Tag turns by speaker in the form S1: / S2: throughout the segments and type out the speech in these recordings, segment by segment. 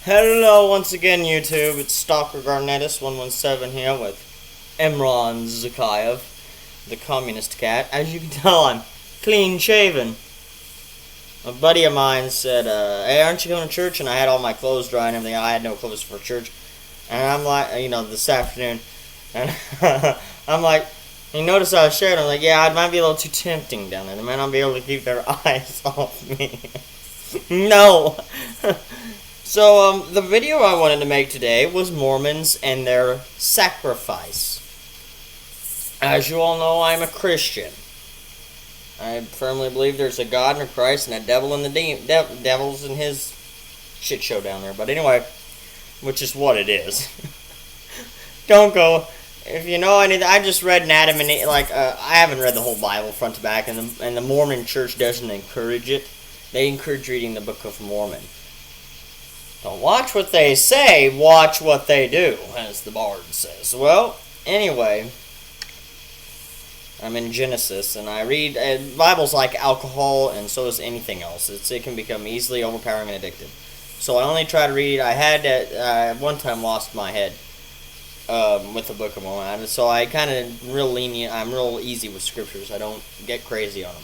S1: Hello once again, YouTube. It's Stalker Garnettis117 here with Imran Zakayev, the communist cat. As you can tell, I'm clean shaven. A buddy of mine said, hey, aren't you going to church? And I had all my clothes dry and everything. I had no clothes for church. And I'm like, this afternoon. And I'm like, you notice I was sharing. I'm like, yeah, it might be a little too tempting down there. They might not be able to keep their eyes off me. No. So, the video I wanted to make today was Mormons and their sacrifice. As you all know, I'm a Christian. I firmly believe there's a God and a Christ and a devil and the devil's in his shit show down there. But anyway, which is what it is. Don't go. If you know anything, I just read Adam and Eve. I haven't read the whole Bible front to back, and the Mormon Church doesn't encourage it. They encourage reading the Book of Mormon. Don't watch what they say, watch what they do, as the bard says. Well, anyway, I'm in Genesis, and I read, Bible's like alcohol, and so is anything else. It can become easily overpowering and addictive. So I only try to read. I had, at one time, lost my head with the Book of Mormon. So I kind of real lenient. I'm real easy with scriptures. I don't get crazy on them.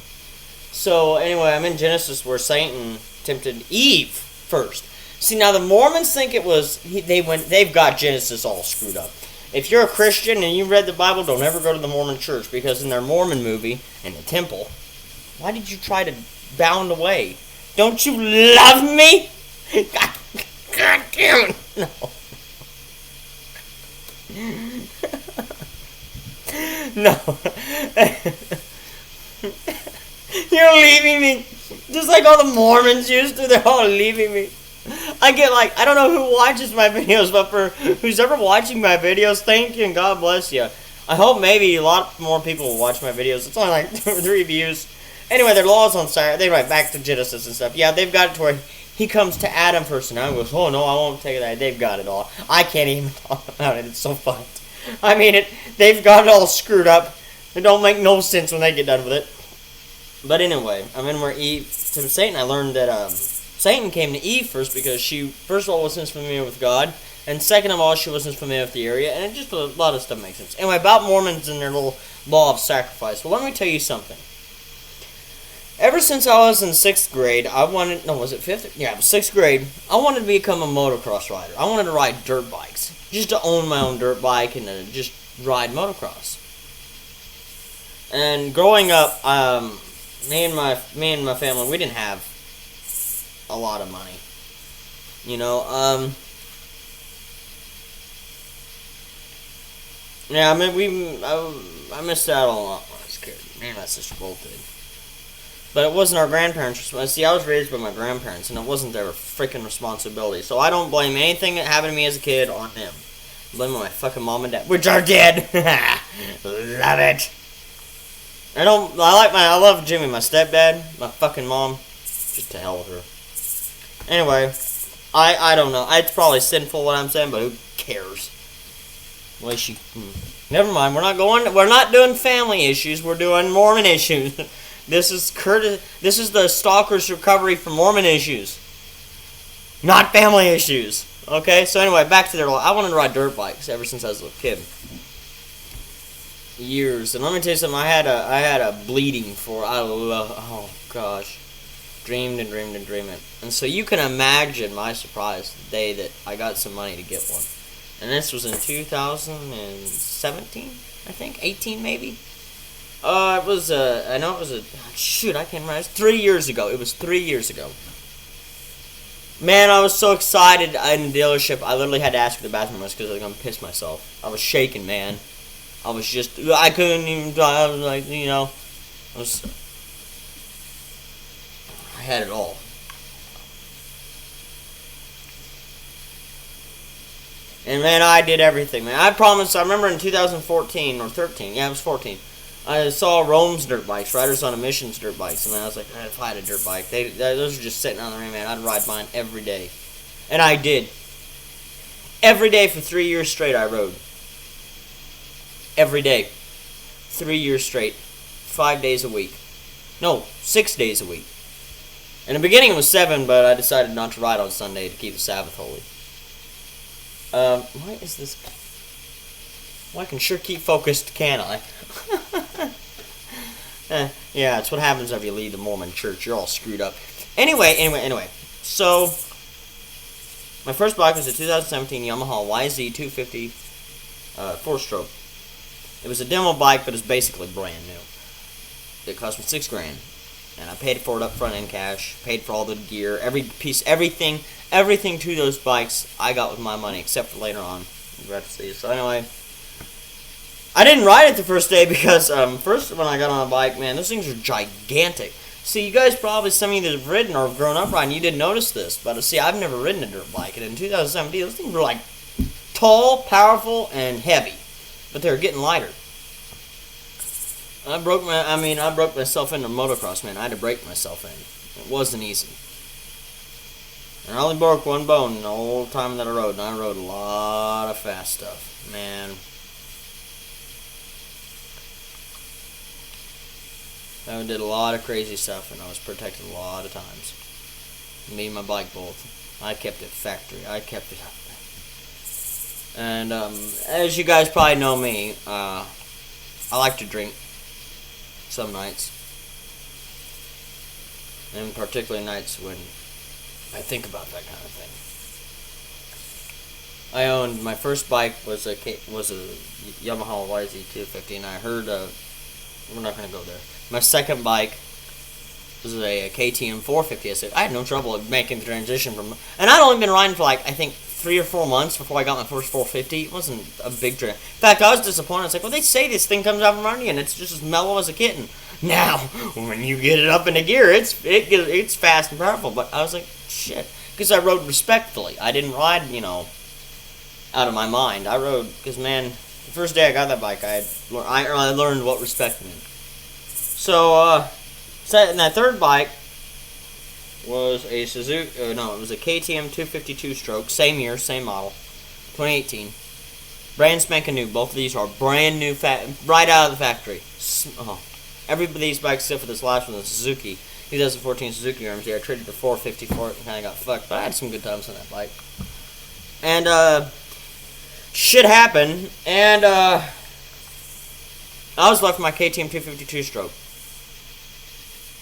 S1: So anyway, I'm in Genesis where Satan tempted Eve first. See, now the Mormons think it was, they've got Genesis all screwed up. If you're a Christian and you read the Bible, don't ever go to the Mormon church, because in their Mormon movie, in the temple, why did you try to bound away? Don't you love me? God damn it. No. No. You're leaving me. Just like all the Mormons used to, they're all leaving me. I get I don't know who watches my videos, but for who's ever watching my videos, thank you and God bless you. I hope maybe a lot more people will watch my videos. It's only like 2 or 3 views. Anyway, their laws on Saturday, they write back to Genesis and stuff. Yeah, they've got it to where he comes to Adam first, and Adam goes, oh no, I won't take that. They've got it all. I can't even talk about it. It's so fucked. I mean, they've got it all screwed up. It don't make no sense when they get done with it. But anyway, I'm in where Eve, to Satan, I learned that, Satan came to Eve first because she, first of all, wasn't familiar with God, and second of all, she wasn't familiar with the area, and it just a lot of stuff makes sense. Anyway, about Mormons and their little law of sacrifice. Well, let me tell you something. Ever since I was in 6th grade, was it 5th? Yeah, 6th grade, I wanted to become a motocross rider. I wanted to ride dirt bikes. Just to own my own dirt bike and to just ride motocross. And growing up, me and my family, we didn't have a lot of money. Yeah, I mean, I missed out on a lot when I was a kid. Me and my sister both did. But it wasn't our grandparents' responsibility. See, I was raised by my grandparents, and it wasn't their freaking responsibility. So I don't blame anything that happened to me as a kid on them. I blame my fucking mom and dad, which are dead. Love it. I love Jimmy, my stepdad, my fucking mom. Just to hell with her. Anyway, I don't know. It's probably sinful what I'm saying, but who cares? Well, never mind. We're not doing family issues. We're doing Mormon issues. This is the stalker's recovery from Mormon issues, not family issues. Okay. So anyway, back to their law. I wanted to ride dirt bikes ever since I was a little kid. Years, and let me tell you something. I had a bleeding for oh gosh. Dreamed and dreamed and dreamed it. And so you can imagine my surprise the day that I got some money to get one. And this was in 2017, I think, 18 maybe. I know it was shoot, I can't remember. It was 3 years ago. It was 3 years ago. Man, I was so excited in the dealership. I literally had to ask for the bathroom because I was going to piss myself. I was shaking, man. I couldn't even drive. I was like, I had it all. And man, I did everything, man. I promise. I remember in 2014 or 13. Yeah, it was 14. I saw Rome's dirt bikes, Riders on a Mission's dirt bikes, and I was like, if I had a dirt bike, those are just sitting on the rim, man. I'd ride mine every day, and I did. Every day for 3 years straight, I rode. Every day, 3 years straight, 5 days a week. No, 6 days a week. In the beginning it was 7, but I decided not to ride on Sunday to keep the Sabbath holy. Why is this... Well, I can sure keep focused, can I? Yeah, it's what happens if you leave the Mormon church. You're all screwed up. Anyway. So, my first bike was a 2017 Yamaha YZ250 4-stroke. It was a demo bike, but it's basically brand new. It cost me $6,000, and I paid for it up front in cash. Paid for all the gear, every piece, everything to those bikes I got with my money, except for later on. So anyway, I didn't ride it the first day because first when I got on a bike, man, those things are gigantic. See, you guys probably, some of you that have ridden or have grown up riding, you didn't notice this, but see, I've never ridden a dirt bike, and in 2017, those things were like tall, powerful, and heavy, but they were getting lighter. I broke myself into motocross, man. I had to break myself in. It wasn't easy. And I only broke one bone in the whole time that I rode, and I rode a lot of fast stuff, man. I did a lot of crazy stuff, and I was protected a lot of times. Me and my bike both. I kept it factory. I kept it up. And as you guys probably know me, I like to drink some nights. And particularly nights when I think about that kind of thing. I owned, my first bike was a Yamaha YZ250, and I heard, we're not going to go there. My second bike was a KTM 450. I said, I had no trouble making the transition from, and I'd only been riding for like, I think, 3 or 4 months before I got my first 450. It wasn't a big trip. In fact, I was disappointed. I was like, well, they say this thing comes out from under you, and it's just as mellow as a kitten. Now, when you get it up into gear, it's fast and powerful. But I was like, shit, because I rode respectfully. I didn't ride, out of my mind. I rode because, man, the first day I got that bike, I learned what respect meant. So, and that third bike was a Suzuki, it was a KTM 252 stroke, same year, same model, 2018. Brand spanking new. Both of these are brand new, right out of the factory. Every of these bikes except for this last one, the Suzuki, 2014 Suzuki RMZ. I traded the 450 for it and kind of got fucked, but I had some good times on that bike. And, shit happened, and, I was left with my KTM 252 stroke.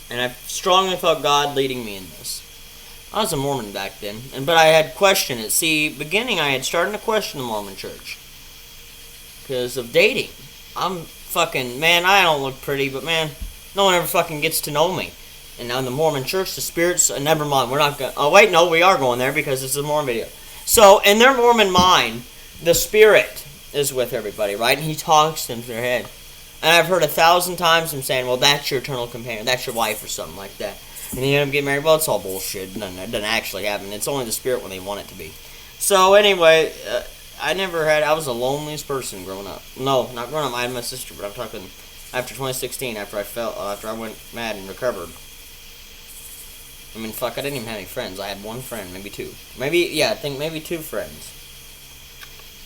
S1: And I strongly felt God leading me in this. I was a Mormon back then, but I had questioned it. See, beginning I had started to question the Mormon church. Because of dating. I'm fucking, man, I don't look pretty, but man, no one ever fucking gets to know me. And now in the Mormon church, the spirits, never mind, we're not going to, oh wait, no, we are going there because it's a Mormon video. So, in their Mormon mind, the spirit is with everybody, right? And he talks into their head. And I've heard 1,000 times him saying, well, that's your eternal companion, that's your wife or something like that. And you end up getting married. Well, it's all bullshit. It doesn't actually happen. It's only the spirit when they want it to be. So anyway, I was the loneliest person growing up. No, not growing up. I had my sister, but I'm talking after 2016, after I went mad and recovered. I mean, fuck, I didn't even have any friends. I had one friend, maybe two. I think maybe 2 friends.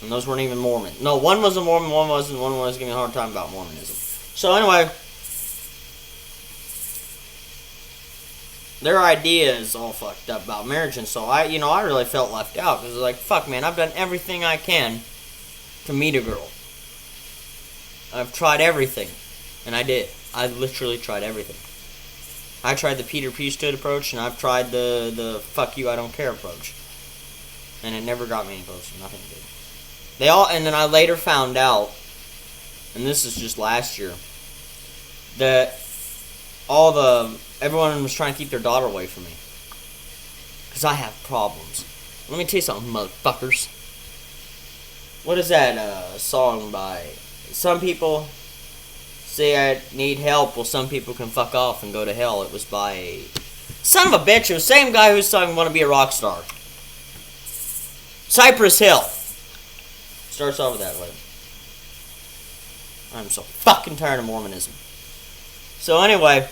S1: And those weren't even Mormon. No, one was a Mormon, one wasn't. One was giving me a hard time about Mormonism. So anyway, their idea is all fucked up about marriage, and so I really felt left out because like, fuck, man, I've done everything I can to meet a girl. I've tried everything, and I did. I literally tried everything. I tried the Peter Priesthood approach, and I've tried the fuck you, I don't care approach, and it never got me any closer. Nothing did. And then I later found out, and this is just last year, that everyone was trying to keep their daughter away from me. Because I have problems. Let me tell you something, motherfuckers. What is that song by? Some people say I need help, well, some people can fuck off and go to hell. It was by son of a bitch. It was the same guy who's sung Want to Be a Rock Star. Cypress Hill. Starts off with that way. I'm so fucking tired of Mormonism. So anyway,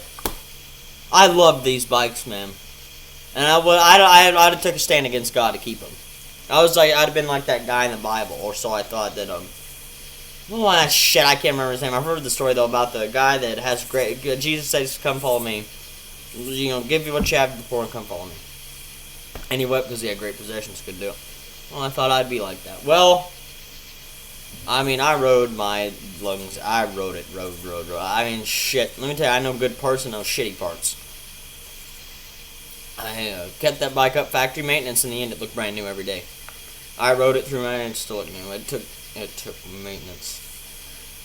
S1: I love these bikes, man. And I'd have took a stand against God to keep them. I'd have been like that guy in the Bible, or so I thought that, shit, I can't remember his name. I've heard the story, though, about the guy that has Jesus says, come follow me. You know, give you what you have before and come follow me. And he wept because he had great possessions, could do it. Well, I thought I'd be like that. Well, I mean, I rode my lungs. I rode it. Rode. I mean, shit. Let me tell you, I know good parts and no shitty parts. I kept that bike up factory maintenance. In the end, it looked brand new every day. I rode it through my and still looked new. It took maintenance.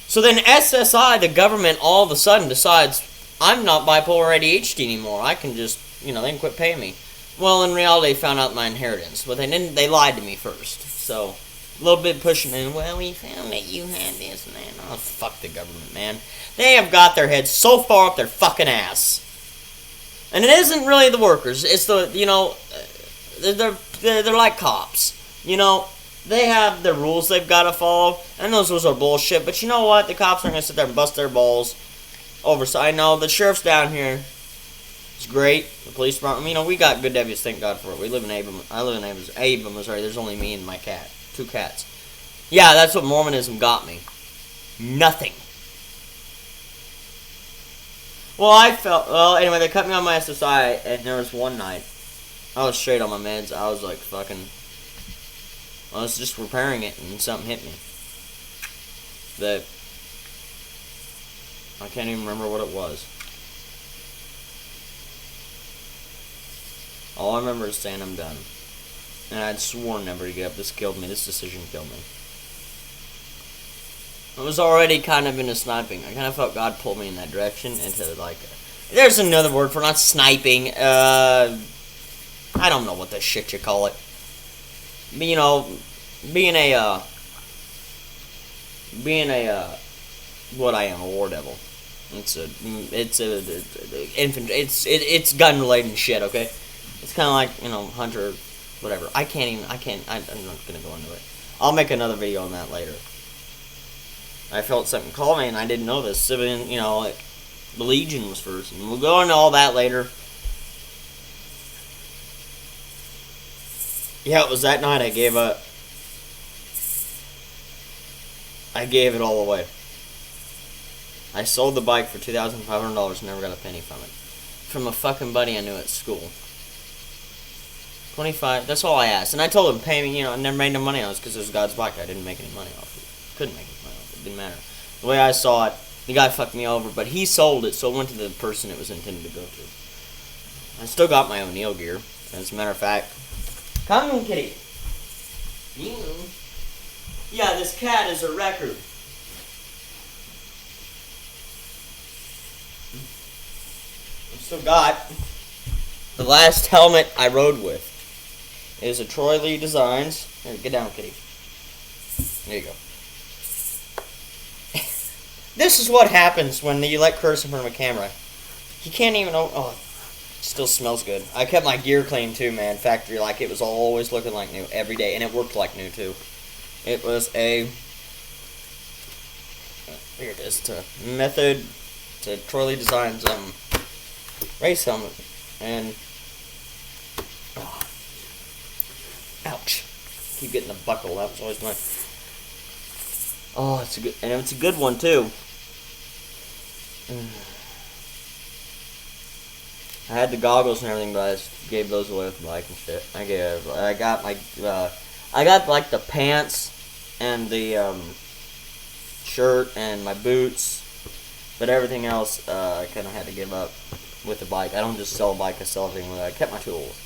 S1: So then SSI, the government, all of a sudden decides I'm not bipolar ADHD anymore. I can just, they can quit paying me. Well, in reality, they found out my inheritance, but they didn't. They lied to me first. So a little bit pushing in. Well, we found that you had this and that. Oh, fuck the government, man. They have got their heads so far up their fucking ass. And it isn't really the workers. It's the, they're like cops. They have their rules they've got to follow, and those rules are bullshit. But you know what? The cops aren't going to sit there and bust their balls over. So I know the sheriff's down here. It's great. The police department, we got good deputies, thank God for it. We live in I live in Ava, Missouri. There's only me and my cat. 2 cats. Yeah, that's what Mormonism got me. Nothing. Well, anyway, they cut me on my SSI, and there was one night, I was straight on my meds. I was like I was just repairing it, and something hit me. I can't even remember what it was. All I remember is saying I'm done. And I'd sworn never to get up. This killed me. This decision killed me. I was already kind of into sniping. I kind of felt God pulled me in that direction into, there's another word for not sniping. I don't know what the shit you call it. But, being what I am, a war devil. It's gun related shit, okay? It's kind of like, hunter, whatever. I'm not gonna go into it. I'll make another video on that later. I felt something call me and I didn't know this. Civilian, the Legion was first. And we'll go into all that later. Yeah, it was that night I gave up. I gave it all away. I sold the bike for $2,500 and never got a penny from it. From a fucking buddy I knew at school. 25, that's all I asked. And I told him, pay me, I never made no money on it because it was God's bike. I didn't make any money off it. Couldn't make any money off it. It didn't matter. The way I saw it, the guy fucked me over, but he sold it, so it went to the person it was intended to go to. I still got my O'Neill gear. As a matter of fact, come on, kitty. Yeah, this cat is a record. I've still got the last helmet I rode with. It is a Troy Lee Designs. Here, get down, kitty. There you go. This is what happens when you let Curtis in front of a camera. He can't even. Oh, it still smells good. I kept my gear clean too, man. Factory like it was always looking like new every day, and it worked like new too. It was a. Here it is. To Method. To Troy Lee Designs race helmet, and. Oh, ouch! Keep getting the buckle. That was always my. Oh, it's a good, and it's a good one too. I had the goggles and everything, but I just gave those away with the bike and shit. I got like the pants and the shirt and my boots, but everything else I kind of had to give up with the bike. I don't just sell a bike; I sell everything with it. I kept my tools.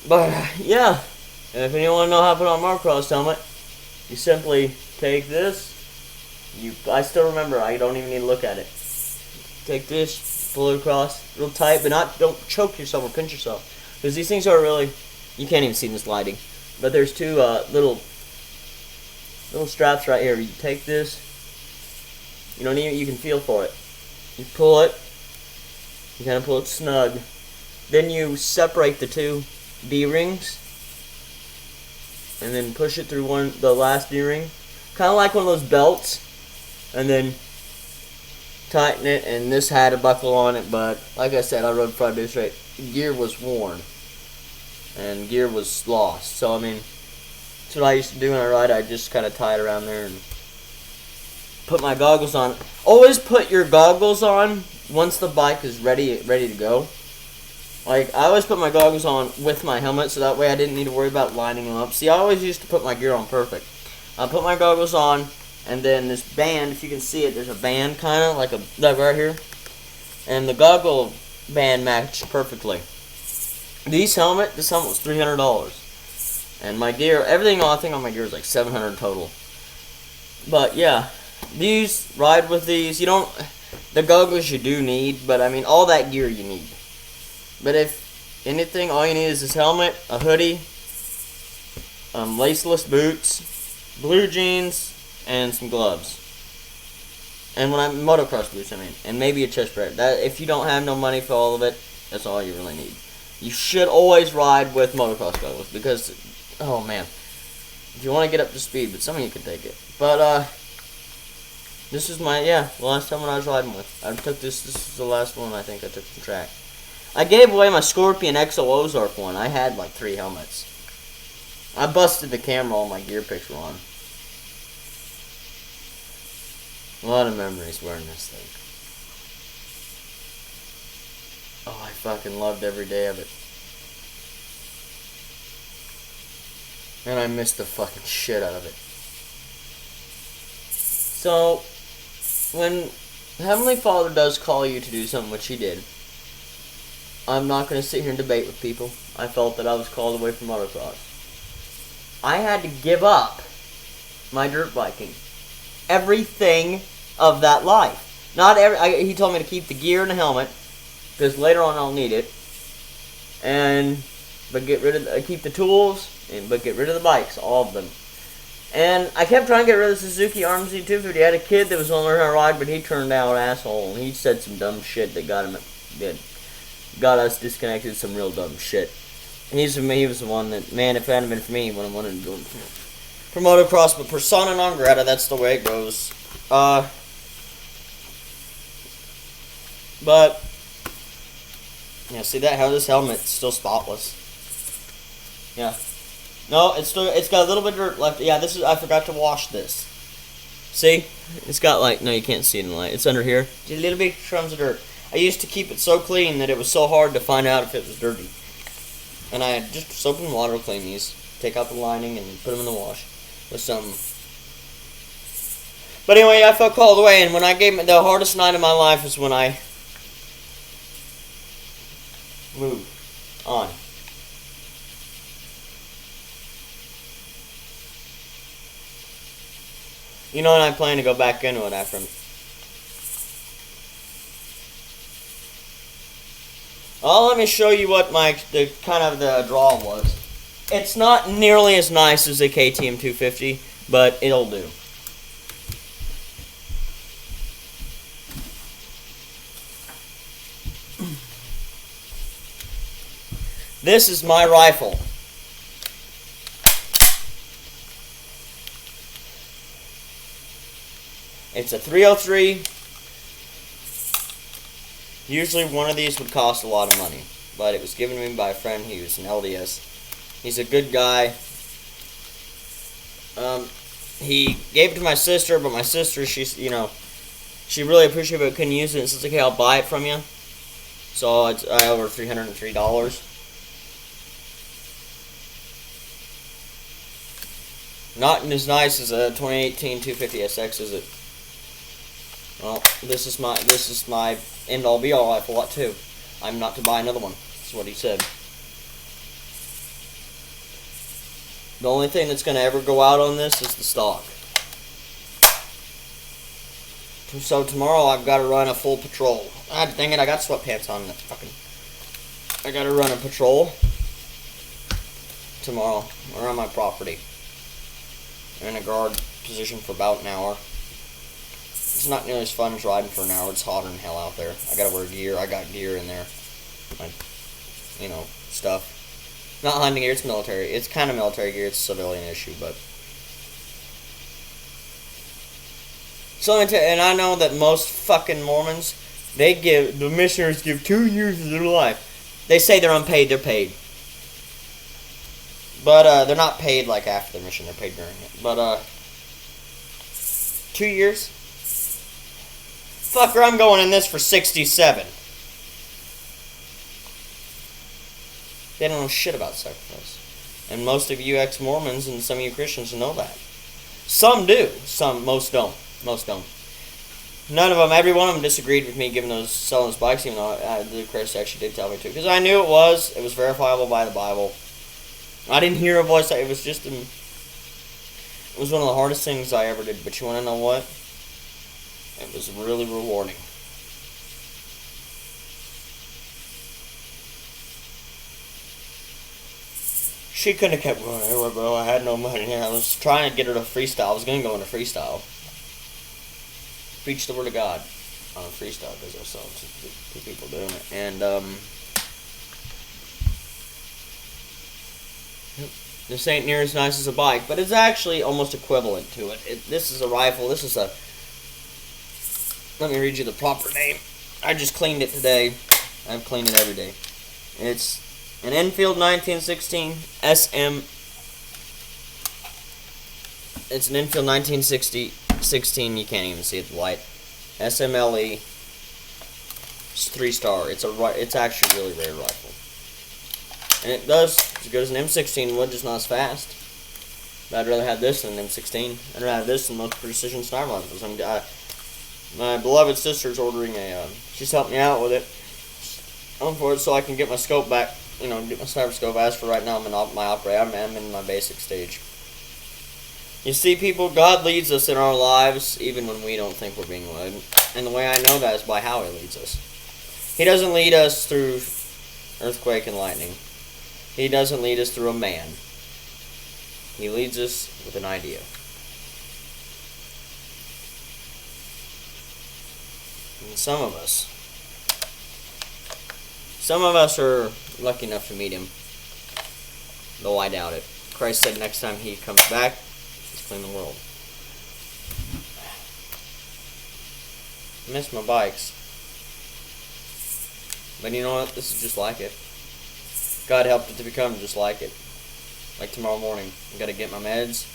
S1: But yeah, if anyone want to know how to put on a motocross helmet, you simply take this. I still remember. I don't even need to look at it. Take this, pull it across, real tight, but don't choke yourself or pinch yourself, because these things are really. You can't even see in this lighting, but there's two little straps right here. You take this. You don't even. You can feel for it. You pull it. You kind of pull it snug. Then you separate the two D-rings, and then push it through the last D-ring, kind of like one of those belts, and then tighten it. And this had a buckle on it, but like I said, I rode 5 days straight. Gear was worn, and gear was lost. So I mean, that's what I used to do when I ride. I just kind of tie it around there and put my goggles on. Always put your goggles on once the bike is ready to go, like, I always put my goggles on with my helmet, so that way I didn't need to worry about lining them up. See, I always used to put my gear on perfect. I put my goggles on, and then this band, if you can see it, there's a band kind of, like right here. And the goggle band matched perfectly. This helmet was $300. And my gear, everything, I think on my gear is like $700 total. But yeah, ride with these. You don't, the goggles you do need, but I mean, all that gear you need. But if anything, all you need is this helmet, a hoodie, laceless boots, blue jeans, and some gloves. And motocross boots, I mean, and maybe a chest protector. That, if you don't have no money for all of it, that's all you really need. You should always ride with motocross goggles because, oh man, if you want to get up to speed, but some of you can take it. But this is the last time when I was riding with. I took this is the last one I think I took from track. I gave away my Scorpion XO Ozark one. I had like 3 helmets. I busted the camera all my gear pics were on. A lot of memories wearing this thing. Oh, I fucking loved every day of it. And I missed the fucking shit out of it. So, when Heavenly Father does call you to do something, which He did, I'm not going to sit here and debate with people. I felt that I was called away from motocross. I had to give up my dirt biking. Everything of that life. He told me to keep the gear and the helmet, because later on I'll need it. But keep the tools, but get rid of the bikes, all of them. And I kept trying to get rid of the Suzuki RMZ 250. I had a kid that was going to learn how to ride, but he turned out an asshole, and he said some dumb shit that got us disconnected. Some real dumb shit. And he was the one that, man, if it hadn't been for me, he would have wanted to do it for motocross. But persona non grata, that's the way it goes. But yeah, see that? How this helmet's still spotless. Yeah. No, it's got a little bit of dirt left. Yeah, I forgot to wash this. See? It's got no, you can't see it in the light. It's under here. Just a little bit crumbs of dirt. I used to keep it so clean that it was so hard to find out if it was dirty. And I had just soap and water clean these. Take out the lining and put them in the wash with some. But anyway, I felt called away, and when I gave the hardest night of my life was when I moved on. You know, and I plan to go back into it after. Oh, let me show you what the draw was. It's not nearly as nice as the KTM 250, but it'll do. This is my rifle. It's a 303. Usually one of these would cost a lot of money, but it was given to me by a friend who was an LDS. He's a good guy. He gave it to my sister, but my sister, she really appreciated it, but couldn't use it, and so it's okay, I'll buy it from you. So it's over $303. Not as nice as a 2018 250SX, is it? Well, this is my end-all be-all rifle too. I'm not to buy another one. That's what he said. The only thing that's going to ever go out on this is the stock. So tomorrow I've got to run a full patrol. Ah, dang it, I got sweatpants on. That's fucking. I got to run a patrol tomorrow around my property. I'm in a guard position for about an hour. It's not nearly as fun as riding for an hour. It's hotter than hell out there. I gotta wear gear. I got gear in there. Stuff. Not hunting gear, it's military. It's kind of military gear. It's a civilian issue, but. So, and I know that most fucking Mormons, the missionaries give 2 years of their life. They say they're unpaid, they're paid. But, they're not paid like after the mission, they're paid during it. But, 2 years? Fucker, I'm going in this for 67. They don't know shit about sacrifice. And most of you ex-Mormons and some of you Christians know that. Some do. Most don't. Most don't. None of them, every one of them disagreed with me selling those bikes, even though the Christ actually did tell me to. Because I knew it was verifiable by the Bible. I didn't hear a voice. It was just, it was one of the hardest things I ever did. But you want to know what? It was really rewarding. She couldn't have kept going anywhere, bro. I had no money. I was trying to get her to freestyle. I was going to go into freestyle. Preach the word of God on a freestyle because I saw two people doing it. And, this ain't near as nice as a bike, but it's actually almost equivalent to it. This is a rifle. This is a... Let me read you the proper name. I just cleaned it today. I've cleaned it every day. It's an Enfield 1916 SM. It's an Enfield 1916. You can't even see it, the light. SMLE. It's 3-star. It's actually a really rare rifle. And it does as good as an M16 would, just not as fast. But I'd rather have this than an M16. I'd rather have this than most precision sniper rifles. My beloved sister's ordering she's helped me out with it. For it so I can get my scope back. Get my sniper scope. As for right now, I'm in my operator. I'm in my basic stage. You see, people, God leads us in our lives even when we don't think we're being led. And the way I know that is by how He leads us. He doesn't lead us through earthquake and lightning. He doesn't lead us through a man. He leads us with an idea. And some of us are lucky enough to meet Him. Though I doubt it. Christ said next time He comes back, He's clean the world. I miss my bikes. But you know what? This is just like it. God helped it to become just like it. Like tomorrow morning, I gotta get my meds,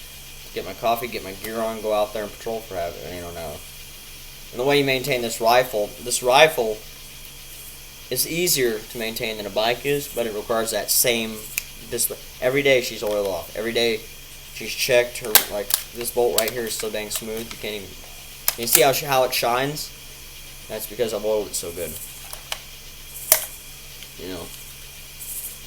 S1: get my coffee, get my gear on, go out there and patrol for now. And the way you maintain this rifle is easier to maintain than a bike is, but it requires that same discipline. Every day she's oiled off. Every day she's checked her, like this bolt right here is so dang smooth. You can't even, you see how it shines? That's because I've oiled it so good.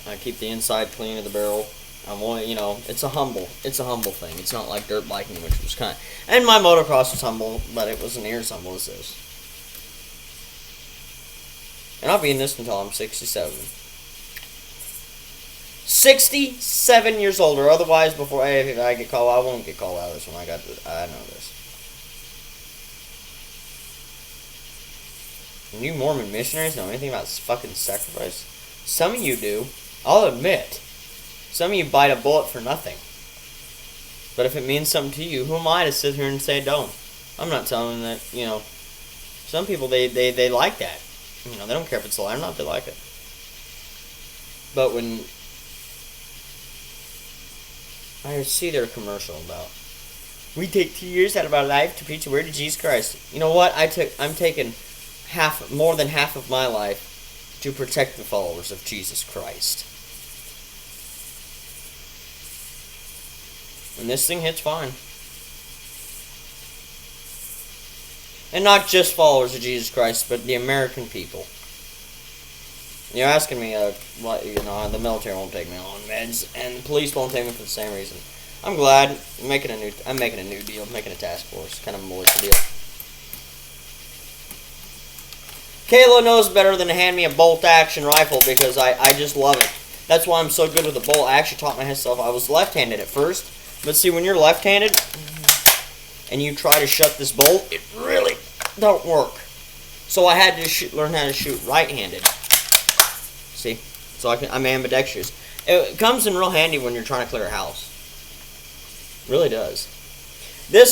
S1: I keep the inside clean of the barrel. It's a humble thing. It's not like dirt biking, which was and my motocross was humble, but it wasn't near as humble as this. And I'll be in this until I'm 67. 67 years old, or otherwise before if I get called, I won't get called out of this one. I know this. And you Mormon missionaries know anything about fucking sacrifice? Some of you do. I'll admit. Some of you bite a bullet for nothing. But if it means something to you, who am I to sit here and say don't? I'm not telling that, some people, they like that. They don't care if it's a lie or not, they like it. But when I see their commercial about, we take 2 years out of our life to preach the word of Jesus Christ. You know what? I'm taking more than half of my life to protect the followers of Jesus Christ. And this thing hits fine. And not just followers of Jesus Christ, but the American people. You're asking me, the military won't take me on meds, and the police won't take me for the same reason. I'm glad. I'm making a new deal. I'm making a task force. Kind of a militia deal. Kayla knows better than to hand me a bolt-action rifle because I just love it. That's why I'm so good with the bolt. I actually taught myself. I was left-handed at first. But see, when you're left-handed and you try to shut this bolt, it really don't work. So I had to learn how to shoot right-handed. See? So I'm ambidextrous. It comes in real handy when you're trying to clear a house. It really does.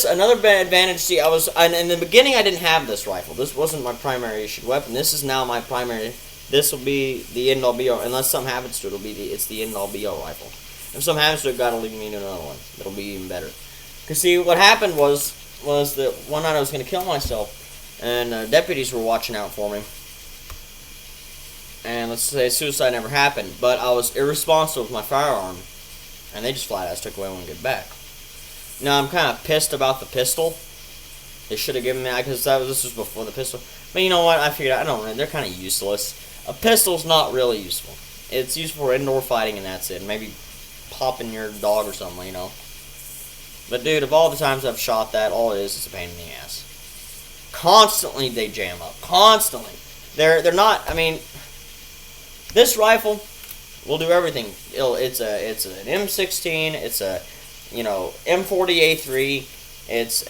S1: Another advantage, see, in the beginning I didn't have this rifle. This wasn't my primary issued weapon. This is now my primary. This will be the end-all be-all. Unless something happens to it, it's the end-all be-all rifle. If something happens to it, God will lead me to another one. It'll be even better. Because see, what happened was that one night I was going to kill myself. and deputies were watching out for me. And let's say suicide never happened, but I was irresponsible with my firearm, and they just flat-ass took away when we get back. Now, I'm kind of pissed about the pistol. They should have given me that, because this was before the pistol. But you know what? I figured, I don't know, they're kind of useless. A pistol's not really useful. It's useful for indoor fighting, and that's it. Maybe popping your dog or something, you know. But dude, of all the times I've shot that, all it is, it's a pain in the ass. Constantly they jam up. Constantly. They're not, I mean, this rifle will do everything. It's an M16, it's a, you know, M40A3, it's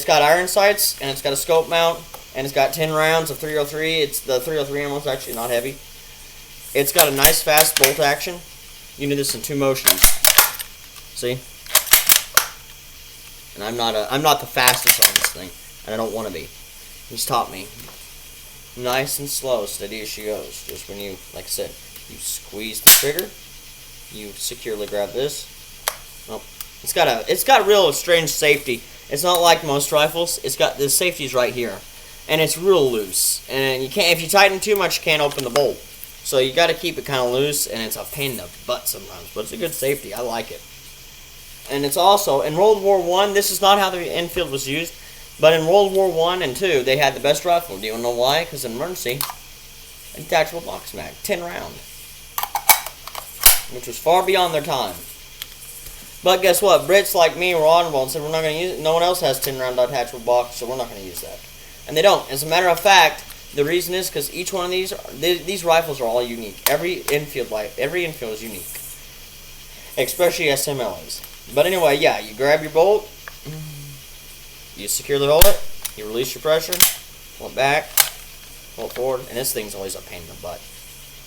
S1: got iron sights, and it's got a scope mount, and it's got 10 rounds of 303. It's the 303 ammo is actually not heavy. It's got a nice fast bolt action. You do this in 2 motions. See? And I'm not the fastest on this thing, and I don't want to be. He's taught me. Nice and slow, steady as she goes. Just when you, like I said, you squeeze the trigger, you securely grab this. Oh, it's got real strange safety. It's not like most rifles. It's got the safety's right here, and it's real loose. And you can't, if you tighten too much, you can't open the bolt. So you got to keep it kind of loose, and it's a pain in the butt sometimes. But it's a good safety. I like it. And it's also in World War I. This is not how the Enfield was used. But in World War I and II, they had the best rifle. Do you know why? Because in emergency, a detachable box mag, 10 round, which was far beyond their time. But guess what? Brits like me were honorable and said we're not going to use it. No one else has 10 round detachable box, so we're not going to use that. And they don't. As a matter of fact, the reason is because each one of these rifles are all unique. Every Enfield is unique, especially SMLs. But anyway, yeah, you grab your bolt. You securely hold it, you release your pressure, pull it back, pull it forward, and this thing's always a pain in the butt.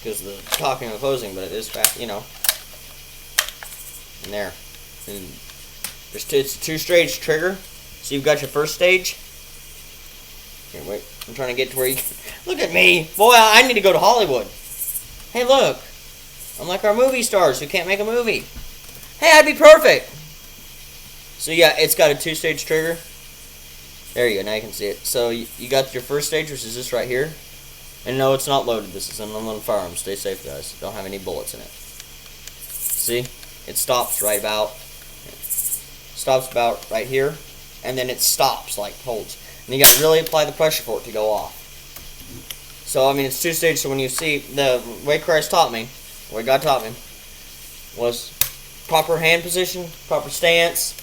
S1: Because of the cocking and closing, but it is fast, you know. And there. And it's a 2-stage trigger. So you've got your first stage. Here, wait, I'm trying to get to where you look at me! Boy, I need to go to Hollywood. Hey, look. I'm like our movie stars who can't make a movie. Hey, I'd be perfect! So yeah, it's got a 2-stage trigger. There you go, now you can see it. So you got your first stage, which is this right here. And no, it's not loaded. This is an unloaded firearm. Stay safe, guys. Don't have any bullets in it. See? It stops right about right here. And then it stops, like holds. And you got to really apply the pressure for it to go off. So, I mean, it's 2-stage. So when you see, the way Christ taught me, the way God taught me, was proper hand position, proper stance,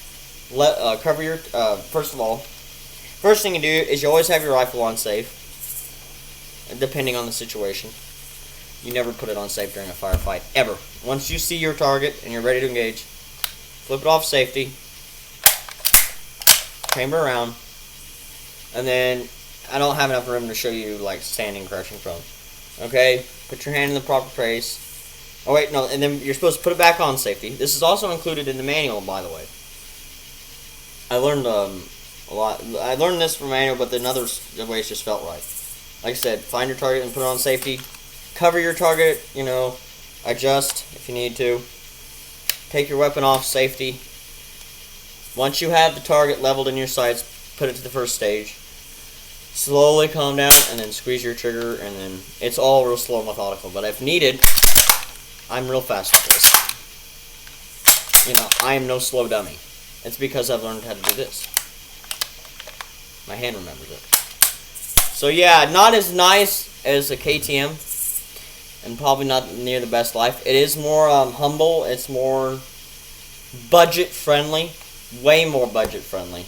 S1: cover your, first of all, first thing you do is you always have your rifle on safe, depending on the situation. You never put it on safe during a firefight, ever. Once you see your target and you're ready to engage, flip it off safety, chamber around, and then I don't have enough room to show you like standing crouching prone. Okay, put your hand in the proper place. Oh wait, no, and then you're supposed to put it back on safety. This is also included in the manual, by the way. I learned a lot. I learned this from manual, but then other ways just felt right. Like I said, find your target and put it on safety. Cover your target, you know, adjust if you need to. Take your weapon off safety. Once you have the target leveled in your sights, put it to the first stage. Slowly calm down and then squeeze your trigger, and then it's all real slow and methodical. But if needed, I'm real fast with this. You know, I am no slow dummy. It's because I've learned how to do this. My hand remembers it. So yeah, not as nice as a KTM, and probably not near the best life. It is more humble. It's more budget friendly. Way more budget friendly.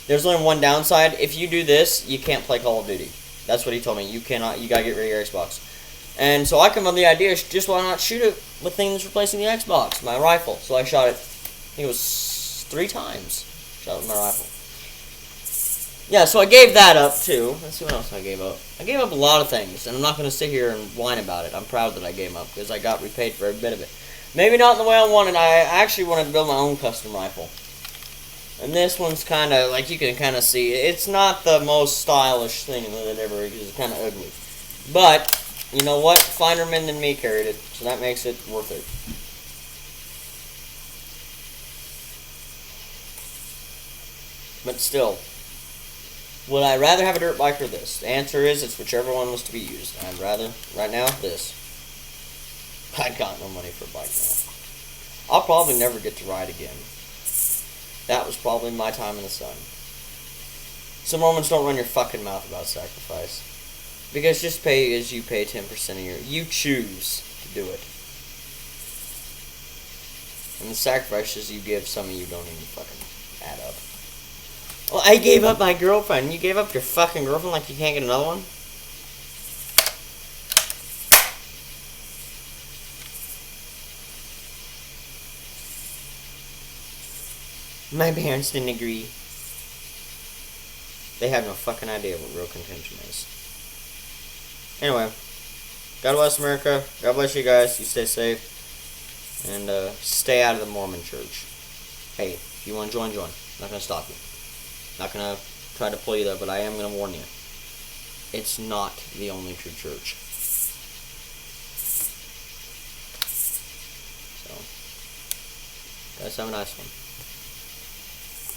S1: There's only one downside. If you do this, you can't play Call of Duty. That's what he told me. You cannot. You gotta get rid of your Xbox. And so I come up with the idea, just why not shoot it with things replacing the Xbox, my rifle. So I shot it, I think it was 3 times. Shot it with my rifle. Yeah, so I gave that up too. Let's see what else I gave up. I gave up a lot of things, and I'm not going to sit here and whine about it. I'm proud that I gave them up, because I got repaid for every bit of it. Maybe not in the way I wanted. I actually wanted to build my own custom rifle. And this one's kind of, like you can kind of see, it's not the most stylish thing that ever is. It's kind of ugly. But, you know what? Finer men than me carried it, so that makes it worth it. But still, Would I rather have a dirt bike or this? The answer is it's whichever one was to be used. I'd rather, right now, this. I got no money for a bike now. I'll probably never get to ride again. That was probably my time in the sun. So Mormons, don't run your fucking mouth about sacrifice. Because just pay as you pay 10% of your... You choose to do it. And the sacrifices you give, some of you don't even fucking add up. Well, I gave up my girlfriend. You gave up your fucking girlfriend like you can't get another one? My parents didn't agree. They have no fucking idea what real contention is. Anyway, God bless America. God bless you guys. You stay safe. And stay out of the Mormon church. Hey, if you want to join, join. I'm not going to stop you. Not going to try to pull you there, but I am going to warn you. It's not the only true church. So, guys, have a nice one.